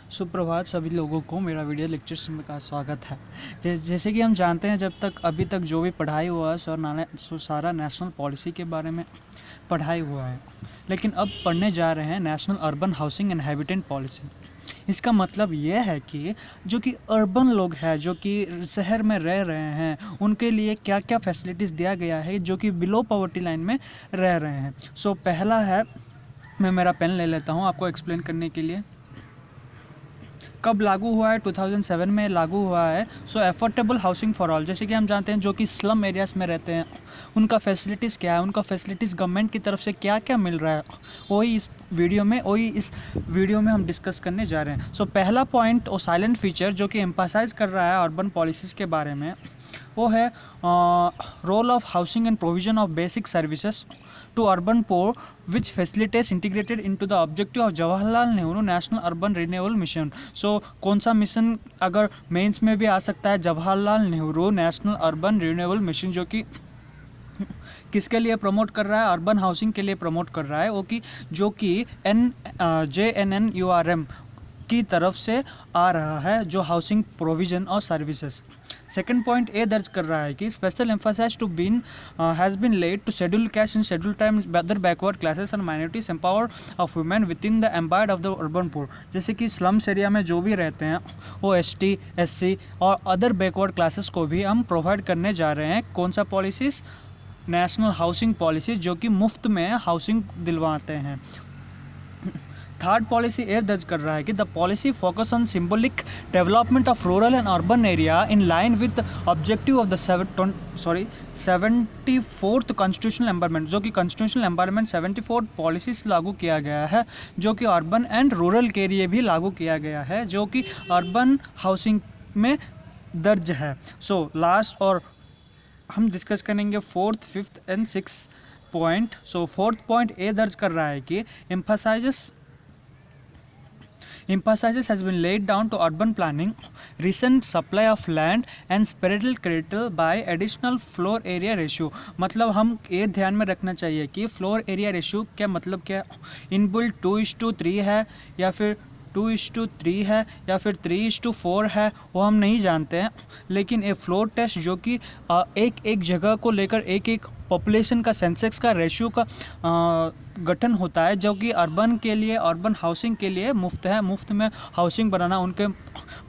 सुप्रभात सभी लोगों को मेरा वीडियो लेक्चर्स में का स्वागत है। जैसे कि हम जानते हैं, अभी तक जो भी पढ़ाई हुआ है सारा नेशनल पॉलिसी के बारे में पढ़ाई हुआ है। लेकिन अब पढ़ने जा रहे हैं national urban housing and habitat policy. इसका मतलब ये है कि जो कि अर्बन लोग हैं, जो कि शहर में रह रहे हैं, उनके लिए क्या क्या फैसिलिटीज़ दिया गया है जो कि बिलो पॉवर्टी लाइन में रह रहे हैं। पहला है, मैं मेरा पेन ले लेता हूँ आपको एक्सप्लेन करने के लिए। कब लागू हुआ है? 2007 में लागू हुआ है। एफोर्डेबल हाउसिंग फॉर ऑल, जैसे कि हम जानते हैं जो कि स्लम एरियाज़ में रहते हैं, उनका फैसिलिटीज़ क्या है, उनका फैसिलिटीज़ गवर्नमेंट की तरफ से क्या क्या मिल रहा है, वही इस वीडियो में हम डिस्कस करने जा रहे हैं। पहला पॉइंट और साइलेंट फीचर जो कि एम्फसाइज कर रहा है अर्बन पॉलिसीज़ के बारे में, वो है role of housing and provision of basic services to urban poor which facilitates integrated into the objective of Jawaharlal Nehru national urban renewal mission. कौन सा मिशन अगर मेंस में भी आ सकता है? Jawaharlal Nehru national urban renewal mission, जो कि किसके लिए प्रमोट कर रहा है? अर्बन हाउसिंग के लिए प्रमोट कर रहा है। जो कि JNNURM की तरफ से आ रहा है, जो हाउसिंग प्रोविजन और सर्विसेज। सेकंड पॉइंट ए दर्ज कर रहा है कि special emphasize to been has been laid to schedule caste and schedule time other backward classes and minorities empower of women with in the empire of the urban poor. जैसे कि slums area में जो भी रहते हैं, वो ST SC और other backward classes को भी हम प्रोवाइड करने जा रहे हैं। कौन सा पॉलिसीज़? नेशनल हाउसिंग पॉलिसी, जो कि मुफ्त में हाउसिंग दिलवाते हैं। थर्ड पॉलिसी एयर दर्ज कर रहा है कि the policy focus on symbolic development of rural and urban area in line with objective of the 74th constitutional empowerment, जो कि कॉन्स्टिट्यूशनल एम्पावरमेंट 74 पॉलिसीज लागू किया गया है, जो कि अर्बन एंड रूरल के लिए भी लागू किया गया है, जो कि अर्बन हाउसिंग में दर्ज है। लास्ट और हम डिस्कस करेंगे 4th, 5th and 6th point. 4th point ए दर्ज कर रहा है कि emphasis has been laid down to urban planning, recent supply of land and spatial critical by additional floor area ratio। मतलब हम ये ध्यान में रखना चाहिए कि फ्लोर एरिया रेशियो क्या मतलब क्या इनबिल्ट 2:3 है, या फिर 2:3 है, या फिर 3:4 है, वो हम नहीं जानते हैं। लेकिन ये फ्लोर टेस्ट जो कि एक जगह को लेकर एक पॉपुलेशन का सेंसेक्स का रेशियो का गठन होता है, जो कि अर्बन के लिए, अर्बन हाउसिंग के लिए मुफ्त है। मुफ्त में हाउसिंग बनाना, उनके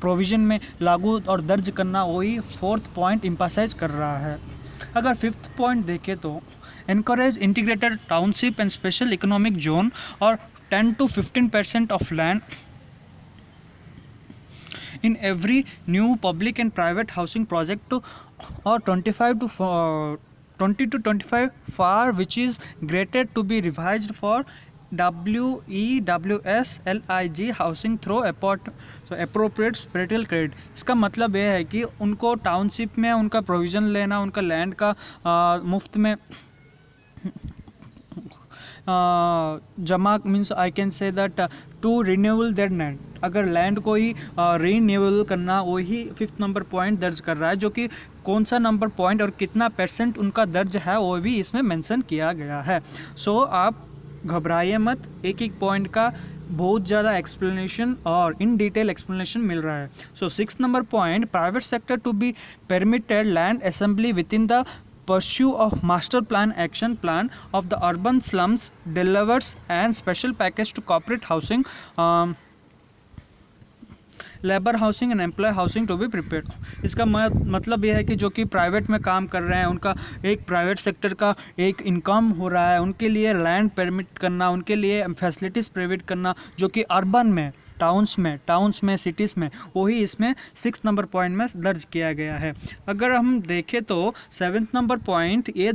प्रोविज़न में लागू और दर्ज करना, वही 4th पॉइंट एम्फसाइज कर रहा है। अगर 5th पॉइंट देखें तो encourage integrated township and special economic zone और 10 to 15% of land in every new public and private housing project or 20 to 25 far which is graded to be revised for WEWS/LIG housing through appropriate spatial credit। इसका मतलब यह है कि उनको township में उनका provision लेना, उनका लैंड का मुफ्त में जमा, means I can say that to renewal that land, अगर लैंड को ही रीन्यूअल करना, वही 5th नंबर पॉइंट दर्ज कर रहा है। जो कि कौन सा नंबर पॉइंट और कितना % उनका दर्ज है, वो भी इसमें मेंशन किया गया है। आप घबराइए मत, एक पॉइंट का बहुत ज़्यादा एक्सप्लेनेशन और इन डिटेल एक्सप्लेनेशन मिल रहा है। 6th number point, private sector to be permitted land assembly with in the pursuit of master plan action plan of the urban slums delivers and special package to corporate housing, labour housing and employ housing to be prepared. इसका मतलब यह है कि जो कि private में काम कर रहे हैं, उनका एक प्राइवेट सेक्टर का एक इनकम हो रहा है, उनके लिए लैंड परमिट करना, उनके लिए फैसिलिटीज़ प्रोवाइड करना, जो कि अर्बन में, टाउन्स में, सिटीज़ में, वही इसमें 6th नंबर पॉइंट में दर्ज किया गया है। अगर हम देखें तो 7th नंबर पॉइंट ये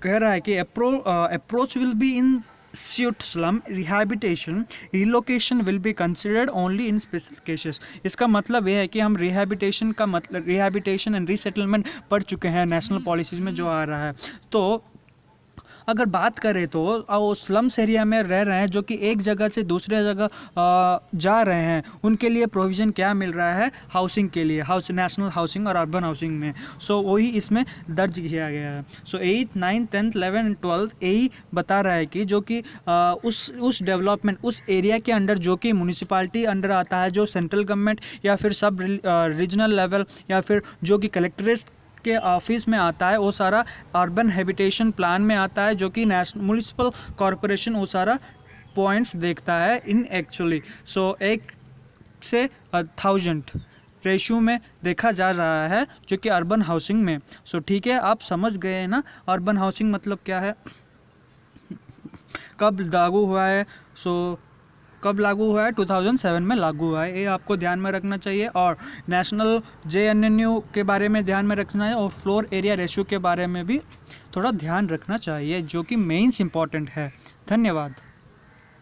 कह रहा है कि approach will be in suit slum rehabilitation relocation will be considered only in special cases। इसका मतलब यह है कि हम रिहैबिलिटेशन एंड रीसेटलमेंट पढ़ चुके हैं नेशनल पॉलिसीज में जो आ रहा है। तो अगर बात करें तो वो स्लम्स एरिया में रह रहे हैं जो कि एक जगह से दूसरे जगह जा रहे हैं, उनके लिए प्रोविज़न क्या मिल रहा है हाउसिंग के लिए, नेशनल हाउसिंग और अर्बन हाउसिंग में। सो वही इसमें दर्ज किया गया है। सो 8th 9th 10th 11th and 12th यही बता रहा है कि जो कि उस डेवलपमेंट उस एरिया के अंडर जो कि म्यूनिसिपालिटी अंडर आता है, जो सेंट्रल गवर्नमेंट या फिर सब रीजनल लेवल या फिर जो कि कलेक्ट्रेट के ऑफिस में आता है, वो सारा अर्बन हैबिटेशन प्लान में आता है, जो कि नेशनल म्युनिसिपल कॉरपोरेशन वो सारा पॉइंट्स देखता है इन एक्चुअली। सो 1 से 1000 रेशियो में देखा जा रहा है जो कि अर्बन हाउसिंग में। सो ठीक है, आप समझ गए हैं ना अर्बन हाउसिंग मतलब क्या है, कब लागू हुआ है। कब लागू हुआ है, 2007 में लागू हुआ है, ये आपको ध्यान में रखना चाहिए। और नेशनल JNNU के बारे में ध्यान में रखना है और फ्लोर एरिया रेशियो के बारे में भी थोड़ा ध्यान रखना चाहिए, जो कि मेंस इंपॉर्टेंट है। धन्यवाद।